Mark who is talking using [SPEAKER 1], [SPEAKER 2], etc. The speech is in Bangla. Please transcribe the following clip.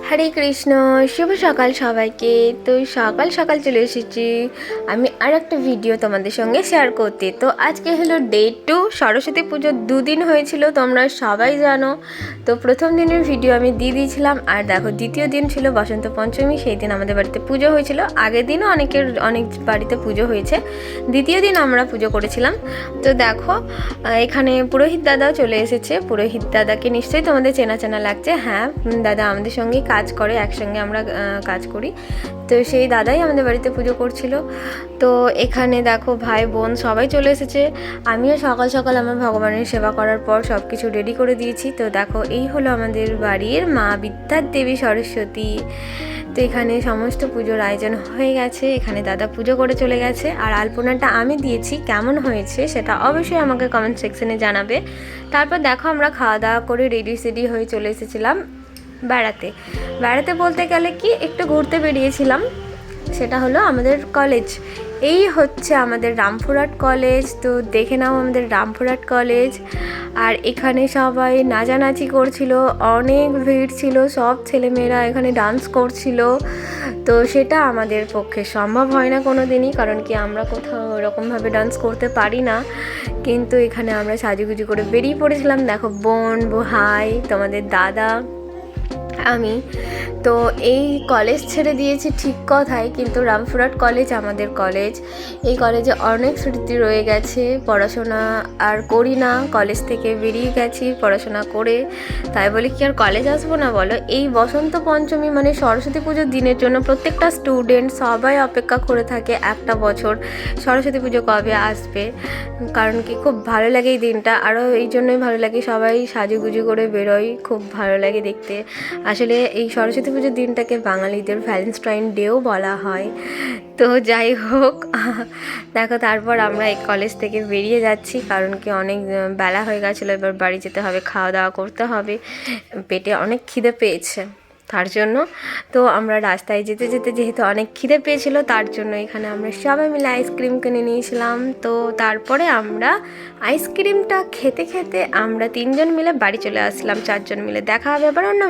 [SPEAKER 1] হরে কৃষ্ণ। শুভ সকাল সবাইকে। তো সকাল সকাল চলে এসেছি আমি আর একটা ভিডিও তোমাদের সঙ্গে শেয়ার করতে। তো আজকে হলো ডে 2, সরস্বতী পুজোর দুদিন হয়েছিল, তোমরা সবাই জানো। তো প্রথম দিনের ভিডিও আমি দিয়ে দিয়েছিলাম, আর দেখো দ্বিতীয় দিন ছিল বসন্ত পঞ্চমী, সেই দিন আমাদের বাড়িতে পুজো হয়েছিল। আগের দিনও অনেক বাড়িতে পুজো হয়েছে, দ্বিতীয় দিন আমরা পুজো করেছিলাম। তো দেখো এখানে পুরোহিত দাদাও চলে এসেছে। পুরোহিত দাদাকে নিশ্চয়ই তোমাদের চেনা চেনা লাগছে। হ্যাঁ, দাদা আমাদের সঙ্গেই কাজ করে, একসঙ্গে আমরা কাজ করি। তো সেই দাদাই আমাদের বাড়িতে পুজো করছিল। তো এখানে দেখো ভাই বোন সবাই চলে এসেছে। আমিও সকাল সকাল আমার ভগবানের সেবা করার পর সব কিছু রেডি করে দিয়েছি। তো দেখো এই হলো আমাদের বাড়ির মা বিদ্যার দেবী সরস্বতী। তো এখানে সমস্ত পুজোর আয়োজন হয়ে গেছে। এখানে দাদা পুজো করে চলে গেছে, আর আলপনাটা আমি দিয়েছি। কেমন হয়েছে সেটা অবশ্যই আমাকে কমেন্ট সেকশনে জানাবে। তারপর দেখো আমরা খাওয়া দাওয়া করে রেডি হয়ে চলে এসেছিলাম বেড়াতে বলতে গেলে কি একটু ঘুরতে বেরিয়েছিলাম। সেটা হলো আমাদের কলেজ, এই হচ্ছে আমাদের রামপুরহাট কলেজ। তো দেখে নাও আমাদের রামপুরহাট কলেজ। আর এখানে সবাই নাচানাচি করছিল, অনেক ভিড় ছিল, সব ছেলেমেয়েরা এখানে ডান্স করছিল। তো সেটা আমাদের পক্ষে সম্ভব হয় না কোনো দিনই, কারণ কি আমরা কোথাও ওরকমভাবে ডান্স করতে পারি না। কিন্তু এখানে আমরা সাজুগুজু করে বেরিয়ে পড়েছিলাম। দেখো বোন, ভাই, তোমাদের দাদা, আমি। তো এই কলেজ ছেড়ে দিয়েছি ঠিক কথাই, কিন্তু রামপুরহাট কলেজ আমাদের কলেজ। এই কলেজে অনেক স্মৃতি রয়ে গেছে। পড়াশোনা আর করি না, কলেজ থেকে বেরিয়ে গেছি পড়াশোনা করে, তাই বলে কি আর কলেজ আসবো না বলো? এই বসন্ত পঞ্চমী মানে সরস্বতী পুজোর দিনের জন্য প্রত্যেকটা স্টুডেন্ট সবাই অপেক্ষা করে থাকে একটা বছর, সরস্বতী পুজো কবে আসবে। কারণ কি খুব ভালো লাগে এই দিনটা, আরও এই জন্যই ভালো লাগে, সবাই সাজুগুজু করে বেরোয়, খুব ভালো লাগে দেখতে। আসলে এই সরস্বতী পুজোর দিনটাকে বাঙালিদের ভ্যালেন্টাইন ডেও বলা হয়। তো যাই হোক, দেখো তারপর আমরা এই কলেজ থেকে বেরিয়ে যাচ্ছি, কারণ কি অনেক বেলা হয়ে গেছিলো, এবার বাড়ি যেতে হবে, খাওয়া দাওয়া করতে হবে, পেটে অনেক খিদে পেয়েছে তার জন্য। তো আমরা রাস্তায় যেতে যেতে যেহেতু অনেক খিদে পেয়েছিল, তার জন্য এখানে আমরা সবাই মিলে আইসক্রিম কিনে নিয়েছিলাম। তো তারপরে আমরা আইসক্রিমটা খেতে খেতে আমরা 3জন মিলে বাড়ি চলে আসলাম, 4জন মিলে। দেখা হবে আবার অন্য